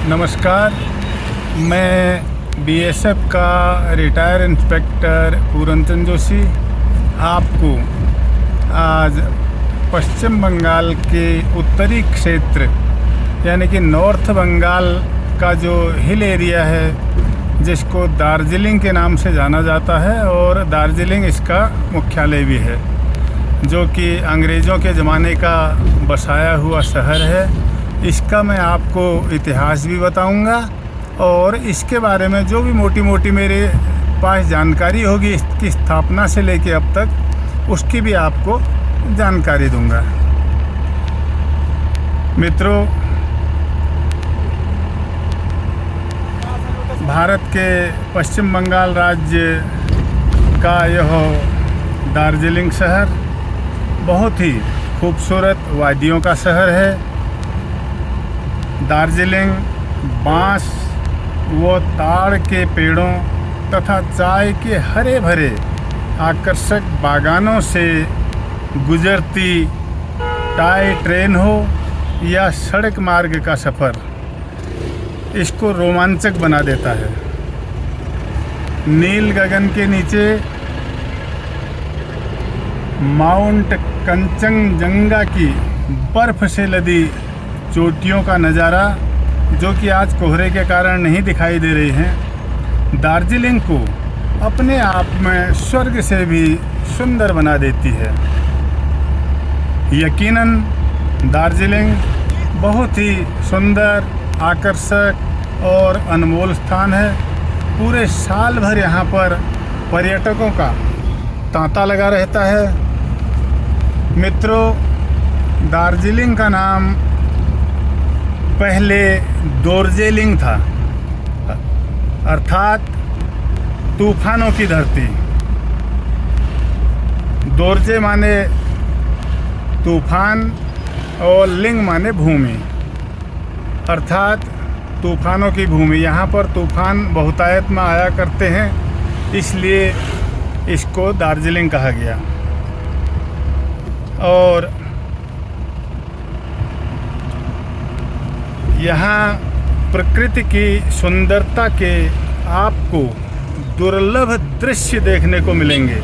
नमस्कार, मैं बीएसएफ का रिटायर इंस्पेक्टर पूरनचंद जोशी आपको आज पश्चिम बंगाल के उत्तरी क्षेत्र यानी कि नॉर्थ बंगाल का जो हिल एरिया है जिसको दार्जिलिंग के नाम से जाना जाता है और दार्जिलिंग इसका मुख्यालय भी है, जो कि अंग्रेज़ों के ज़माने का बसाया हुआ शहर है। इसका मैं आपको इतिहास भी बताऊंगा और इसके बारे में जो भी मोटी मोटी मेरे पास जानकारी होगी इसकी स्थापना से लेके अब तक उसकी भी आपको जानकारी दूंगा। मित्रों, भारत के पश्चिम बंगाल राज्य का यह दार्जिलिंग शहर बहुत ही खूबसूरत वादियों का शहर है। दार्जिलिंग बांस व ताड़ के पेड़ों तथा चाय के हरे भरे आकर्षक बागानों से गुजरती टॉय ट्रेन हो या सड़क मार्ग का सफ़र इसको रोमांचक बना देता है। नील गगन के नीचे माउंट कंचनजंगा की बर्फ़ से लदी चोटियों का नज़ारा, जो कि आज कोहरे के कारण नहीं दिखाई दे रही हैं, दार्जिलिंग को अपने आप में स्वर्ग से भी सुंदर बना देती है। यकीनन दार्जिलिंग बहुत ही सुंदर, आकर्षक और अनमोल स्थान है। पूरे साल भर यहाँ पर पर्यटकों का तांता लगा रहता है। मित्रों, दार्जिलिंग का नाम पहले दोर्जेलिंग था, अर्थात तूफानों की धरती। दोर्जे माने तूफान और लिंग माने भूमि, अर्थात तूफानों की भूमि। यहाँ पर तूफान बहुतायत में आया करते हैं, इसलिए इसको दार्जिलिंग कहा गया। और यहाँ प्रकृति की सुंदरता के आपको दुर्लभ दृश्य देखने को मिलेंगे।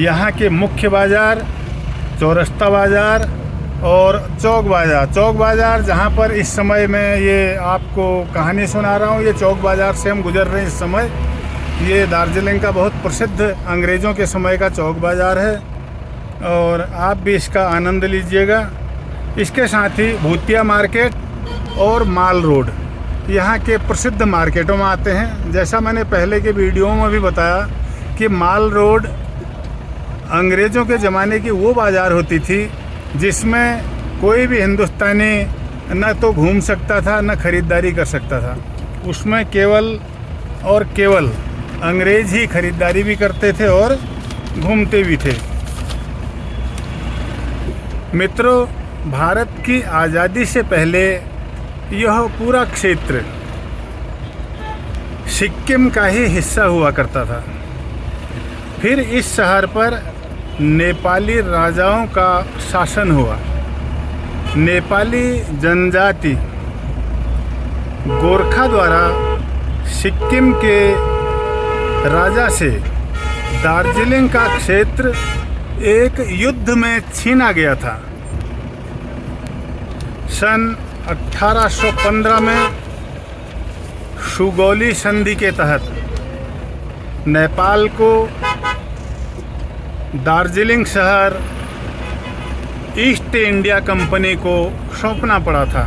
यहाँ के मुख्य बाज़ार, चौरस्ता बाज़ार और चौक बाज़ार जहाँ पर इस समय मैं ये आपको कहानी सुना रहा हूँ, ये चौक बाज़ार से हम गुजर रहे हैं इस समय। ये दार्जिलिंग का बहुत प्रसिद्ध अंग्रेज़ों के समय का चौक बाज़ार है और आप भी इसका आनंद लीजिएगा। इसके साथ ही भूतिया मार्केट और माल रोड यहाँ के प्रसिद्ध मार्केटों में आते हैं। जैसा मैंने पहले के वीडियो में भी बताया कि माल रोड अंग्रेज़ों के ज़माने की वो बाज़ार होती थी जिसमें कोई भी हिंदुस्तानी न तो घूम सकता था न ख़रीदारी कर सकता था। उसमें केवल और केवल अंग्रेज़ ही ख़रीदारी भी करते थे और घूमते भी थे। मित्रों, भारत की आज़ादी से पहले यह पूरा क्षेत्र सिक्किम का ही हिस्सा हुआ करता था। फिर इस शहर पर नेपाली राजाओं का शासन हुआ। नेपाली जनजाति गोरखा द्वारा सिक्किम के राजा से दार्जिलिंग का क्षेत्र एक युद्ध में छीना गया था। सन 1815 में सुगौली संधि के तहत नेपाल को दार्जिलिंग शहर ईस्ट इंडिया कंपनी को सौंपना पड़ा था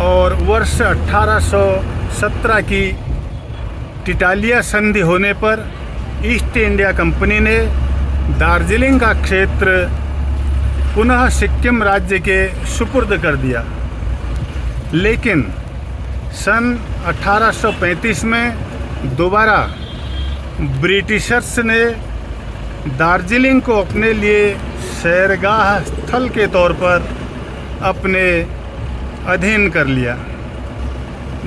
और वर्ष 1817 की टिटालिया संधि होने पर ईस्ट इंडिया कंपनी ने दार्जिलिंग का क्षेत्र पुनः सिक्किम राज्य के सुपुर्द कर दिया। लेकिन सन 1835 में दोबारा ब्रिटिशर्स ने दार्जिलिंग को अपने लिए सैरगाह स्थल के तौर पर अपने अधीन कर लिया।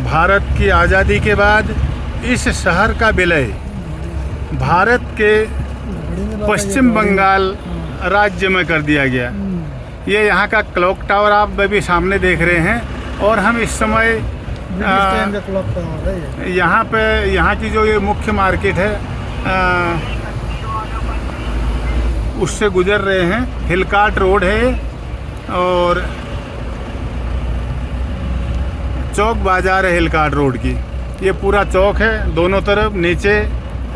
भारत की आज़ादी के बाद इस शहर का विलय भारत के पश्चिम बंगाल राज्य में कर दिया गया। ये यहाँ का क्लॉक टावर आप अभी सामने देख रहे हैं। और हम इस समय क्लॉक टावर है यहाँ पे, यहाँ की जो ये मुख्य मार्केट है उससे गुजर रहे हैं। हिलकाट रोड है और चौक बाज़ार है हिलकाट रोड की। ये पूरा चौक है, दोनों तरफ नीचे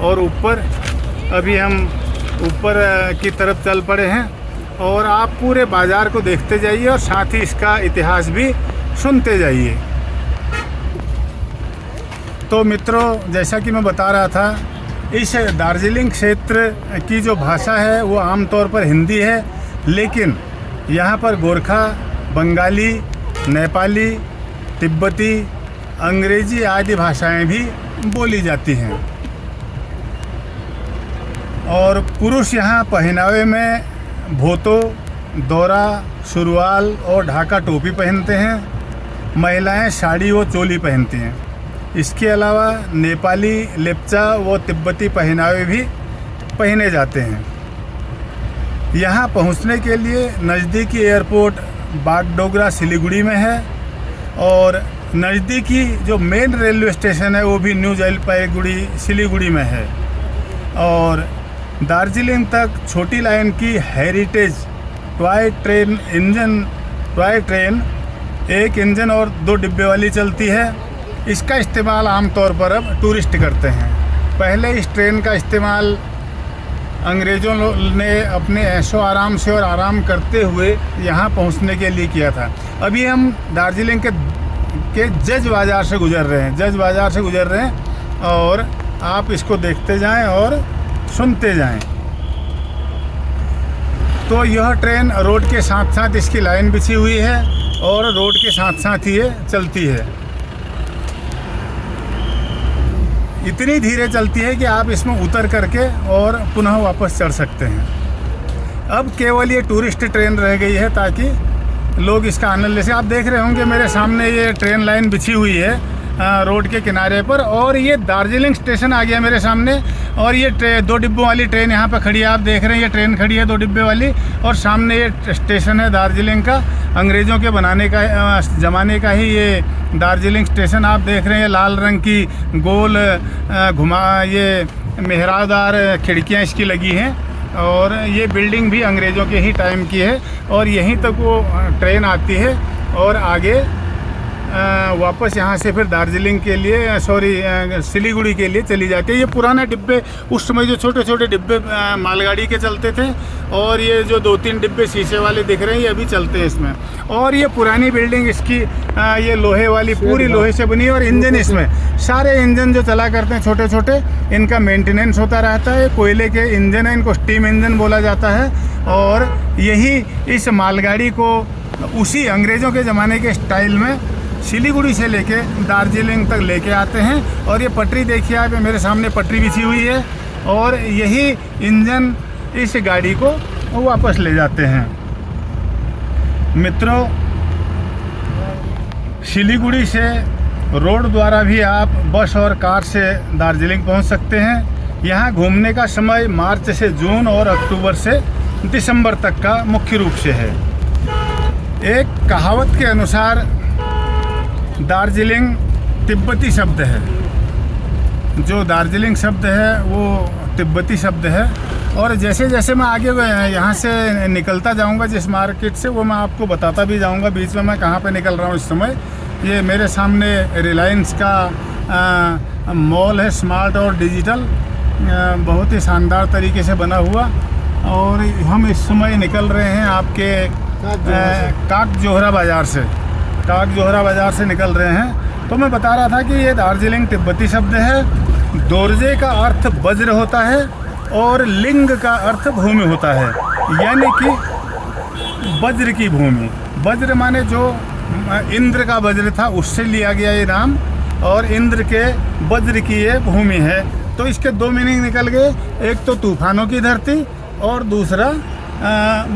और ऊपर। अभी हम ऊपर की तरफ चल पड़े हैं और आप पूरे बाज़ार को देखते जाइए और साथ ही इसका इतिहास भी सुनते जाइए। तो मित्रों, जैसा कि मैं बता रहा था, इस दार्जिलिंग क्षेत्र की जो भाषा है वो आमतौर पर हिंदी है, लेकिन यहाँ पर गोरखा, बंगाली, नेपाली, तिब्बती, अंग्रेजी आदि भाषाएं भी बोली जाती हैं। और पुरुष यहाँ पहनावे में भोतो, दौरा, सुरवाल और ढाका टोपी पहनते हैं। महिलाएं साड़ी व चोली पहनती हैं। इसके अलावा नेपाली, लेप्चा व तिब्बती पहनावे भी पहने जाते हैं। यहाँ पहुँचने के लिए नज़दीकी एयरपोर्ट बागडोगरा सिलीगुड़ी में है और नज़दीकी जो मेन रेलवे स्टेशन है वो भी न्यू जलपाईगुड़ी सिलीगुड़ी में है। और दार्जिलिंग तक छोटी लाइन की हेरिटेज टॉय ट्रेन एक इंजन और 2 डिब्बे वाली चलती है। इसका इस्तेमाल आमतौर पर अब टूरिस्ट करते हैं। पहले इस ट्रेन का इस्तेमाल अंग्रेज़ों ने अपने ऐशो आराम से और आराम करते हुए यहाँ पहुँचने के लिए किया था। अभी हम दार्जिलिंग के जज बाज़ार से गुज़र रहे हैं और आप इसको देखते जाएं और सुनते जाएं। तो यह ट्रेन रोड के साथ साथ इसकी लाइन बिछी हुई है और रोड के साथ साथ ही ये चलती है। इतनी धीरे चलती है कि आप इसमें उतर करके और पुनः वापस चढ़ सकते हैं। अब केवल ये टूरिस्ट ट्रेन रह गई है ताकि लोग इसका आनंद ले सकें। आप देख रहे होंगे मेरे सामने ये ट्रेन लाइन बिछी हुई है रोड के किनारे पर, और ये दार्जिलिंग स्टेशन आ गया मेरे सामने। और ये 2 डिब्बों वाली ट्रेन यहाँ पे खड़ी है, आप देख रहे हैं ये ट्रेन खड़ी है 2 डिब्बे वाली। और सामने ये स्टेशन है दार्जिलिंग का, अंग्रेज़ों के बनाने का ज़माने का ही ये दार्जिलिंग स्टेशन आप देख रहे हैं। लाल रंग की गोल ये मेहराबदार खिड़कियाँ इसकी लगी हैं और ये बिल्डिंग भी अंग्रेज़ों के ही टाइम की है। और यहीं तक वो ट्रेन आती है और आगे वापस यहाँ से फिर दार्जिलिंग के लिए सिलीगुड़ी के लिए चली जाती है। ये पुराने डिब्बे, उस समय जो छोटे छोटे डिब्बे मालगाड़ी के चलते थे, और ये जो 2-3 डिब्बे शीशे वाले दिख रहे हैं ये अभी चलते हैं इसमें। और ये पुरानी बिल्डिंग इसकी ये लोहे वाली, पूरी लोहे से बनी है। और इंजन इसमें सारे इंजन जो चला करते हैं छोटे छोटे, इनका मेंटेनेंस होता रहता है। कोयले के इंजन है, इनको स्टीम इंजन बोला जाता है। और यही इस मालगाड़ी को उसी अंग्रेज़ों के ज़माने के स्टाइल में सिलीगुड़ी से लेके दार्जिलिंग तक लेके आते हैं। और ये पटरी देखिए आप, मेरे सामने पटरी बिछी हुई है और यही इंजन इस गाड़ी को वापस ले जाते हैं। मित्रों, सिलीगुड़ी से रोड द्वारा भी आप बस और कार से दार्जिलिंग पहुंच सकते हैं। यहाँ घूमने का समय मार्च से जून और अक्टूबर से दिसंबर तक का मुख्य रूप से है। एक कहावत के अनुसार दार्जिलिंग तिब्बती शब्द है। जो दार्जिलिंग शब्द है वो तिब्बती शब्द है। और जैसे जैसे मैं आगे यहाँ से निकलता जाऊँगा जिस मार्केट से, वो मैं आपको बताता भी जाऊँगा बीच में मैं कहाँ पे निकल रहा हूँ इस समय। ये मेरे सामने रिलायंस का मॉल है, स्मार्ट और डिजिटल, बहुत ही शानदार तरीके से बना हुआ। और हम इस समय निकल रहे हैं आपके काकजोहरा बाज़ार से निकल रहे हैं। तो मैं बता रहा था कि ये दार्जिलिंग तिब्बती शब्द है। दोर्जे का अर्थ वज्र होता है और लिंग का अर्थ भूमि होता है, यानी कि वज्र की भूमि। वज्र माने जो इंद्र का वज्र था उससे लिया गया ये नाम, और इंद्र के वज्र की ये भूमि है। तो इसके 2 मीनिंग निकल गए, एक तो तूफानों की धरती और दूसरा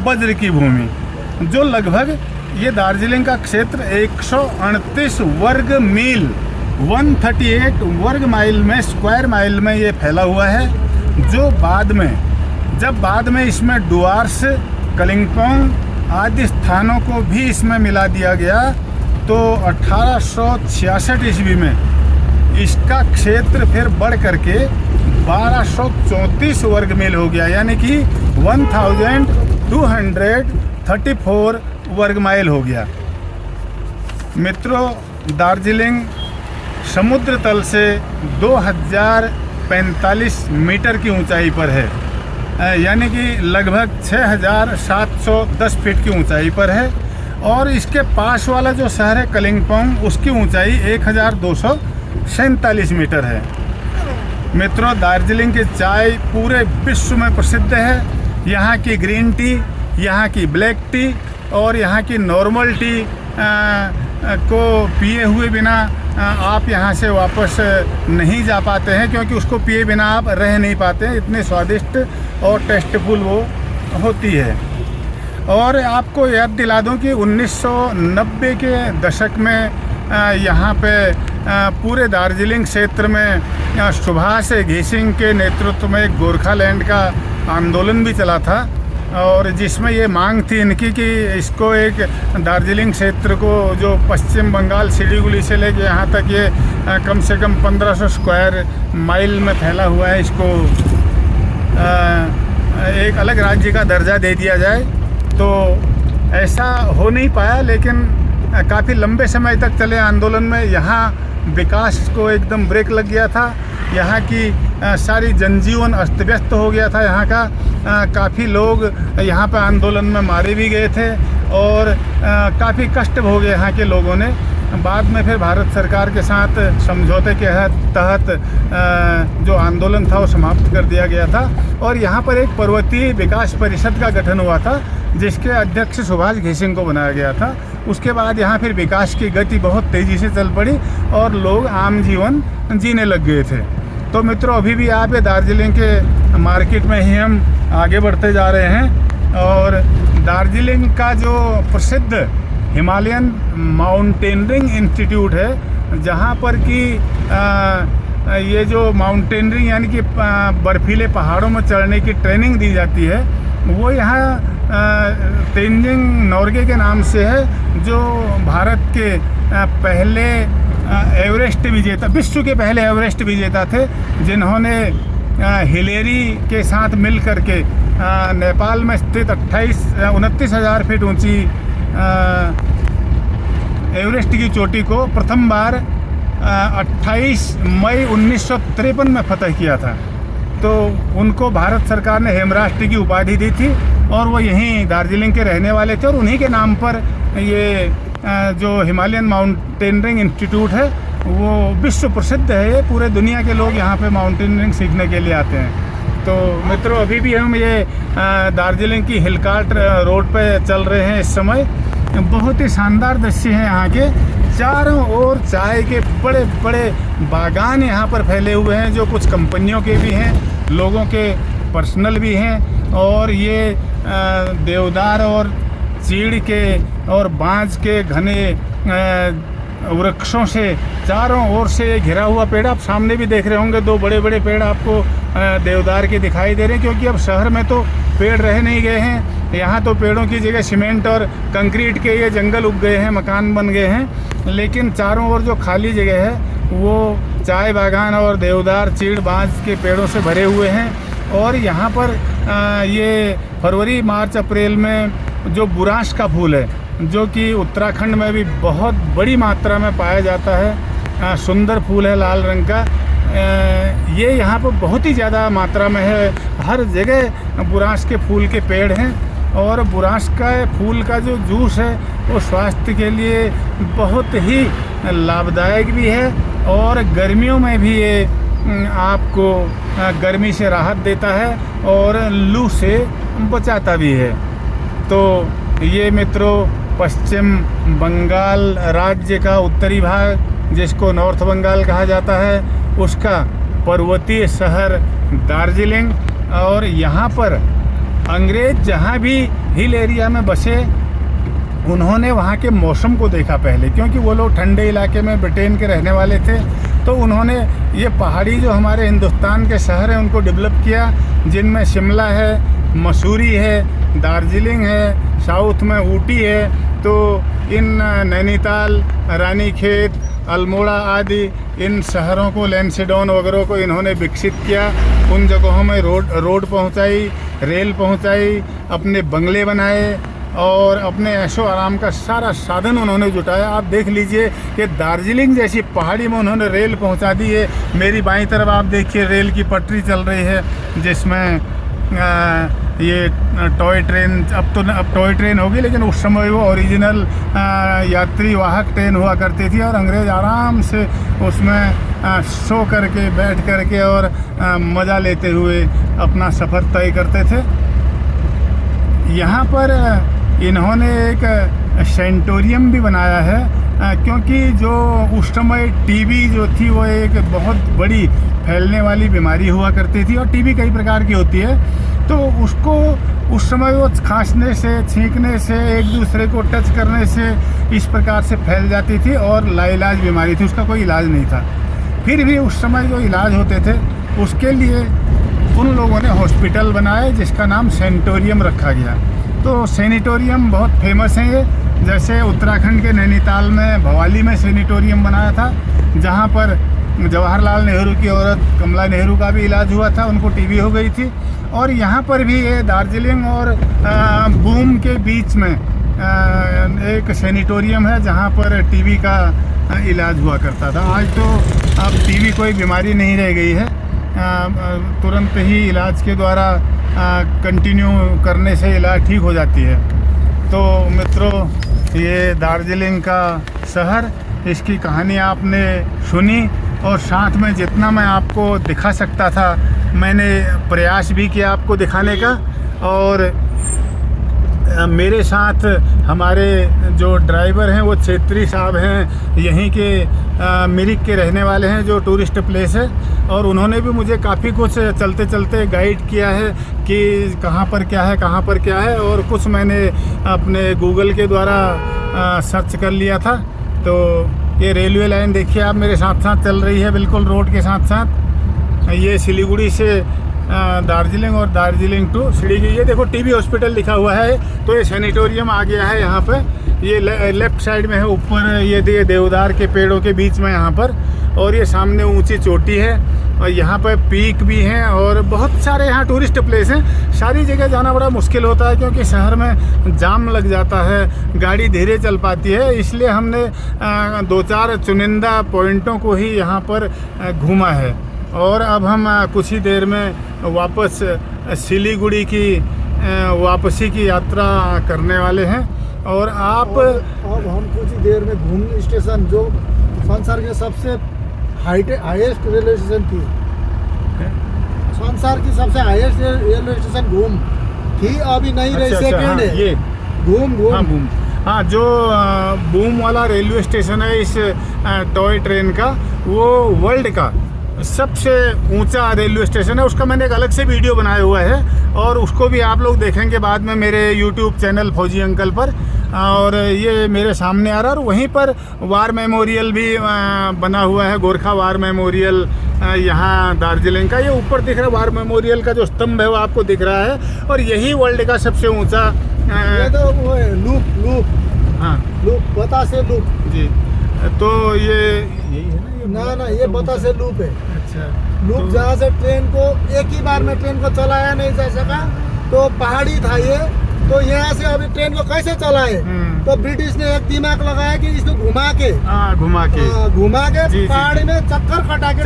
वज्र की भूमि। जो लगभग ये दार्जिलिंग का क्षेत्र 138 वर्ग मील 138 वर्ग माइल में, स्क्वायर माइल में ये फैला हुआ है। जो बाद में इसमें डुआर्स, कलिम्पोंग, आदि स्थानों को भी इसमें मिला दिया गया, तो 1866 ईस्वी में इसका क्षेत्र फिर बढ़ करके 1234 वर्ग मील हो गया, यानी कि 1234 वर्ग माइल हो गया। मित्रों, दार्जिलिंग समुद्र तल से 2045 मीटर की ऊंचाई पर है, यानी कि लगभग 6710 फीट की ऊंचाई पर है। और इसके पास वाला जो शहर है कलिंपोंग, उसकी ऊंचाई 1247 मीटर है। मित्रों, दार्जिलिंग की चाय पूरे विश्व में प्रसिद्ध है। यहाँ की ग्रीन टी, यहाँ की ब्लैक टी और यहाँ की नॉर्मल टी को पिए हुए बिना आप यहाँ से वापस नहीं जा पाते हैं, क्योंकि उसको पिए बिना आप रह नहीं पाते हैं, इतने स्वादिष्ट और टेस्टफुल वो होती है। और आपको याद दिला दूं कि 1990 के दशक में यहाँ पे पूरे दार्जिलिंग क्षेत्र में सुभाष घीसिंग के नेतृत्व में एक गोरखालैंड का आंदोलन भी चला था, और जिसमें ये मांग थी इनकी कि इसको एक दार्जिलिंग क्षेत्र को, जो पश्चिम बंगाल सिलीगुड़ी से लेके यहाँ तक ये कम से कम 1500 स्क्वायर माइल में फैला हुआ है, इसको एक अलग राज्य का दर्जा दे दिया जाए। तो ऐसा हो नहीं पाया, लेकिन काफ़ी लंबे समय तक चले आंदोलन में यहाँ विकास को एकदम ब्रेक लग गया था। यहाँ की सारी जनजीवन अस्त व्यस्त हो गया था। यहाँ का काफ़ी लोग यहाँ पर आंदोलन में मारे भी गए थे और काफ़ी कष्ट भोगे यहाँ के लोगों ने। बाद में फिर भारत सरकार के साथ समझौते के तहत जो आंदोलन था वो समाप्त कर दिया गया था, और यहाँ पर एक पर्वतीय विकास परिषद का गठन हुआ था, जिसके अध्यक्ष सुभाष घीसिंग को बनाया गया था। उसके बाद यहाँ फिर विकास की गति बहुत तेज़ी से चल पड़ी और लोग आम जीवन जीने लग गए थे। तो मित्रों, अभी भी आप दार्जिलिंग के मार्केट में ही हम आगे बढ़ते जा रहे हैं, और दार्जिलिंग का जो प्रसिद्ध हिमालयन माउंटेनियरिंग इंस्टीट्यूट है, जहाँ पर कि ये जो माउंटेनियरिंग यानी कि बर्फीले पहाड़ों में चढ़ने की ट्रेनिंग दी जाती है, वो यहाँ तेंजिंग नोर्गे के नाम से है, जो भारत के पहले एवरेस्ट विजेता, विश्व के पहले एवरेस्ट विजेता थे, जिन्होंने हिलेरी के साथ मिल करके नेपाल में स्थित 29,000 फीट ऊंची एवरेस्ट की चोटी को प्रथम बार 28 मई 1953 में फतह किया था। तो उनको भारत सरकार ने हेमराष्ट्र की उपाधि दी थी, और वो यहीं दार्जिलिंग के रहने वाले थे, और उन्हीं के नाम पर ये जो हिमालयन माउंटेनियरिंग इंस्टीट्यूट है वो विश्व प्रसिद्ध है। ये पूरे दुनिया के लोग यहाँ पे माउंटेनियरिंग सीखने के लिए आते हैं। तो मित्रों, अभी भी हम ये दार्जिलिंग की हिलकार्ट रोड पे चल रहे हैं इस समय। बहुत ही शानदार दृश्य है यहाँ के। चारों ओर चाय के बड़े बड़े बागान यहाँ पर फैले हुए हैं, जो कुछ कंपनियों के भी हैं, लोगों के पर्सनल भी हैं। और ये देवदार और चीड़ के और बांज के घने वृक्षों से चारों ओर से घिरा हुआ पेड़। आप सामने भी देख रहे होंगे, दो बड़े बड़े पेड़ आपको देवदार के दिखाई दे रहे हैं, क्योंकि अब शहर में तो पेड़ रह नहीं गए हैं। यहाँ तो पेड़ों की जगह सीमेंट और कंक्रीट के ये जंगल उग गए हैं, मकान बन गए हैं। लेकिन चारों ओर जो खाली जगह है वो चाय बागान और देवदार, चीड़, बांज के पेड़ों से भरे हुए हैं। और यहाँ पर ये फरवरी, मार्च, अप्रैल में जो बुरांश का फूल है, जो कि उत्तराखंड में भी बहुत बड़ी मात्रा में पाया जाता है, सुंदर फूल है लाल रंग का, ये यहाँ पर बहुत ही ज़्यादा मात्रा में है। हर जगह बुरांश के फूल के पेड़ हैं, और बुरांश का फूल का जो जूस है वो स्वास्थ्य के लिए बहुत ही लाभदायक भी है, और गर्मियों में भी ये आपको गर्मी से राहत देता है और लू से बचाता भी है। तो ये मित्रों, पश्चिम बंगाल राज्य का उत्तरी भाग, जिसको नॉर्थ बंगाल कहा जाता है, उसका पर्वतीय शहर दार्जिलिंग। और यहाँ पर अंग्रेज जहाँ भी हिल एरिया में बसे, उन्होंने वहाँ के मौसम को देखा पहले, क्योंकि वो लोग ठंडे इलाके में ब्रिटेन के रहने वाले थे। तो उन्होंने ये पहाड़ी जो हमारे हिंदुस्तान के शहर हैं उनको डेवलप किया, जिनमें शिमला है, मसूरी है, दार्जिलिंग है, साउथ में ऊटी है, तो इन नैनीताल, रानीखेत, अल्मोड़ा आदि इन शहरों को, लैंसडौन वगैरह को इन्होंने विकसित किया। उन जगहों में रोड पहुंचाई, रेल पहुंचाई, अपने बंगले बनाए और अपने ऐशो आराम का सारा साधन उन्होंने जुटाया। आप देख लीजिए कि दार्जिलिंग जैसी पहाड़ी में उन्होंने रेल पहुंचा दी है। मेरी बाईं तरफ आप देखिए रेल की पटरी चल रही है, जिसमें ये टॉय ट्रेन, अब टॉय ट्रेन होगी, लेकिन उस समय वो ओरिजिनल यात्री वाहक ट्रेन हुआ करती थी और अंग्रेज़ आराम से उसमें सो करके, बैठ करके और मज़ा लेते हुए अपना सफ़र तय करते थे। यहाँ पर इन्होंने एक सेंटोरियम भी बनाया है, क्योंकि जो उस समय टीबी जो थी वो एक बहुत बड़ी फैलने वाली बीमारी हुआ करती थी और टीबी कई प्रकार की होती है, तो उसको उस समय वो खांसने से, छींकने से, एक दूसरे को टच करने से इस प्रकार से फैल जाती थी और लाइलाज बीमारी थी, उसका कोई इलाज नहीं था। फिर भी उस समय जो इलाज होते थे उसके लिए उन लोगों ने हॉस्पिटल बनाए जिसका नाम सेंटोरियम रखा गया। तो सैनिटोरियम बहुत फेमस हैं ये, जैसे उत्तराखंड के नैनीताल में भवाली में सैनिटोरियम बनाया था, जहाँ पर जवाहरलाल नेहरू की औरत कमला नेहरू का भी इलाज हुआ था, उनको टीबी हो गई थी। और यहाँ पर भी ये दार्जिलिंग और बूम के बीच में एक सैनिटोरियम है जहाँ पर टीबी का इलाज हुआ करता था। आज तो अब टीबी कोई बीमारी नहीं रह गई है, तुरंत ही इलाज के द्वारा कंटिन्यू करने से इलाज ठीक हो जाती है। तो मित्रों, ये दार्जिलिंग का शहर, इसकी कहानी आपने सुनी और साथ में जितना मैं आपको दिखा सकता था मैंने प्रयास भी किया आपको दिखाने का। और मेरे साथ हमारे जो ड्राइवर हैं वो छेत्री साहब हैं, यहीं के मिरिक के रहने वाले हैं, जो टूरिस्ट प्लेस है, और उन्होंने भी मुझे काफ़ी कुछ चलते चलते गाइड किया है कि कहाँ पर क्या है, कहाँ पर क्या है, और कुछ मैंने अपने गूगल के द्वारा सर्च कर लिया था। तो ये रेलवे लाइन देखिए आप मेरे साथ साथ चल रही है, बिल्कुल रोड के साथ साथ। ये सिलीगुड़ी से दार्जिलिंग और दार्जिलिंग टू सिलीगुड़ी, ये देखो टीबी हॉस्पिटल लिखा हुआ है, तो ये सैनिटोरियम आ गया है यहाँ पे। ये लेफ्ट साइड में है, ऊपर ये देवदार के पेड़ों के बीच में यहाँ पर, और ये सामने ऊंची चोटी है और यहाँ पर पीक भी हैं और बहुत सारे यहाँ टूरिस्ट प्लेस हैं। सारी जगह जाना बड़ा मुश्किल होता है क्योंकि शहर में जाम लग जाता है, गाड़ी धीरे चल पाती है, इसलिए हमने 2-4 चुनिंदा पॉइंटों को ही यहाँ पर घूमा है। और अब हम कुछ ही देर में वापस सिलीगुड़ी की वापसी की यात्रा करने वाले हैं। और अब हम कुछ ही देर में घूम स्टेशन, जो संसार के सबसे हाईएस्ट रेलवे स्टेशन थी, संसार की सबसे हाईएस्ट रेलवे स्टेशन घूम थी, अभी नहीं रही, सेकंड है ये घूम। हाँ, जो बूम वाला रेलवे स्टेशन है इस टॉय ट्रेन का, वो वर्ल्ड का सबसे ऊंचा रेलवे स्टेशन है। उसका मैंने एक अलग से वीडियो बनाया हुआ है और उसको भी आप लोग देखेंगे बाद में मेरे यूट्यूब चैनल फौजी अंकल पर। और ये मेरे सामने आ रहा है, और वहीं पर वार मेमोरियल भी बना हुआ है, गोरखा वार मेमोरियल यहाँ दार्जिलिंग का। ये ऊपर दिख रहा है वार मेमोरियल का जो स्तंभ है वो आपको दिख रहा है, और यही वर्ल्ड का सबसे ऊंचा ये तो वो है लूप। हाँ, लूप बतासे लूप जी। तो ये यही है ना? ना ये बतासे लूप है। अच्छा, लूप जहाँ से ट्रेन को एक ही बार में ट्रेन को चलाया नहीं जा सका, तो पहाड़ी था ये, तो यहाँ से अभी ट्रेन को कैसे चलाए, तो ब्रिटिश ने एक दिमाग लगाया कि इसको घुमा के पहाड़ी में चक्कर कटा के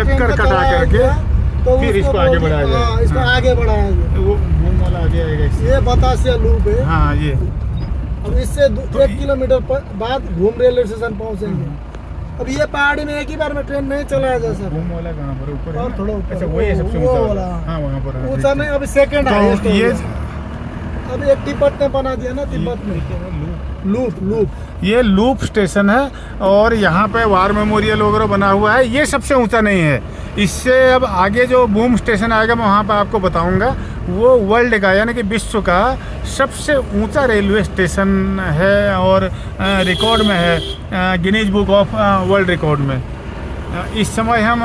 तो फिर इसको आगे बढ़ाया गया। इसको आगे बढ़ाया गया, वो बूम वाला आगे आएगा। ये बतासिया लूप है। हाँ, ये अब इससे 1 किलोमीटर बाद घूम रेलवे स्टेशन पहुँचेंगे। अब ये पहाड़ी में एक ही बार में ट्रेन नहीं चलाया जा सकता। बूम वाला कहाँ पर? ऊपर और थोड़ा ऊपर। अच्छा, वही है सबसे ऊंचा वाला। हाँ, वहाँ पर ऊंचा नहीं, अभी सेकंड हाईएस्ट है ये। अब एक तिब्बत ने बना दिया ना, तिब्बत में लूप ये लूप स्टेशन है, और यहाँ पे वार मेमोरियल वगैरह बना हुआ है। ये सबसे ऊंचा नहीं है, इससे अब आगे जो बूम स्टेशन आएगा मैं वहाँ पे आपको बताऊँगा, वो वर्ल्ड का यानी कि विश्व का सबसे ऊंचा रेलवे स्टेशन है और रिकॉर्ड में है, Guinness book of world record में। इस समय हम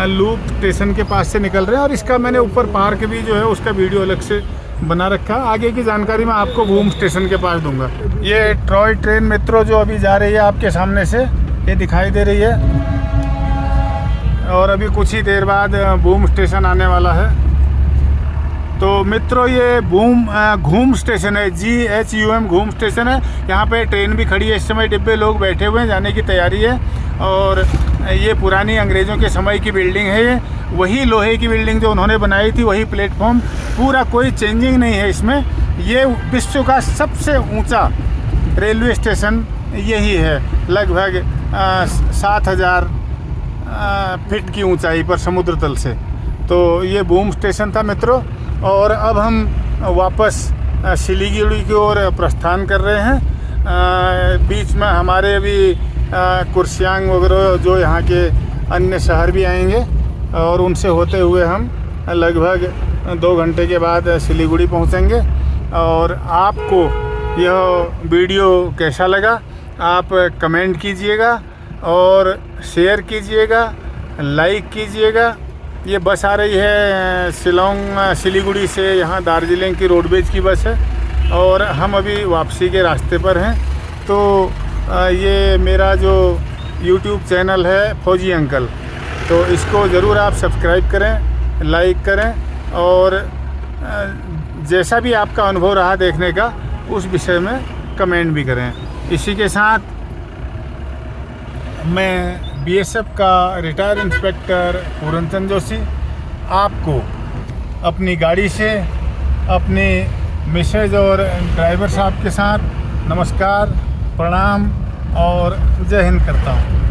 लूप स्टेशन के पास से निकल रहे हैं, और इसका मैंने ऊपर पार्क भी जो है उसका वीडियो अलग से बना रखा। आगे की जानकारी मैं आपको भूम स्टेशन के पास दूंगा। ये ट्रॉय ट्रेन मित्रों जो अभी जा रही है आपके सामने से, ये दिखाई दे रही है, और अभी कुछ ही देर बाद भूम स्टेशन आने वाला है। तो मित्रों ये घूम स्टेशन है, GHUM घूम स्टेशन है। यहाँ पे ट्रेन भी खड़ी है इस समय, डिब्बे लोग बैठे हुए हैं, जाने की तैयारी है। और ये पुरानी अंग्रेज़ों के समय की बिल्डिंग है, ये वही लोहे की बिल्डिंग जो उन्होंने बनाई थी, वही प्लेटफॉर्म, पूरा कोई चेंजिंग नहीं है इसमें। ये विश्व का सबसे ऊंचा रेलवे स्टेशन यही है, लगभग 7000 फीट की ऊंचाई पर समुद्र तल से। तो ये भूम स्टेशन था मित्रों, और अब हम वापस सिलीगुड़ी की ओर प्रस्थान कर रहे हैं। बीच में हमारे अभी कुर्सियांग वगैरह जो यहाँ के अन्य शहर भी आएंगे, और उनसे होते हुए हम लगभग 2 घंटे के बाद सिलीगुड़ी पहुँचेंगे। और आपको यह वीडियो कैसा लगा आप कमेंट कीजिएगा और शेयर कीजिएगा, लाइक कीजिएगा। ये बस आ रही है सिलीगुड़ी से, यहाँ दार्जिलिंग की रोडवेज की बस है, और हम अभी वापसी के रास्ते पर हैं। तो ये मेरा जो YouTube चैनल है फौजी अंकल, तो इसको ज़रूर आप सब्सक्राइब करें, लाइक करें, और जैसा भी आपका अनुभव रहा देखने का उस विषय में कमेंट भी करें। इसी के साथ मैं BSF का रिटायर इंस्पेक्टर पूरनचंद जोशी आपको अपनी गाड़ी से अपने मिसेज और ड्राइवर साहब के साथ नमस्कार, प्रणाम और जय हिंद करता हूँ।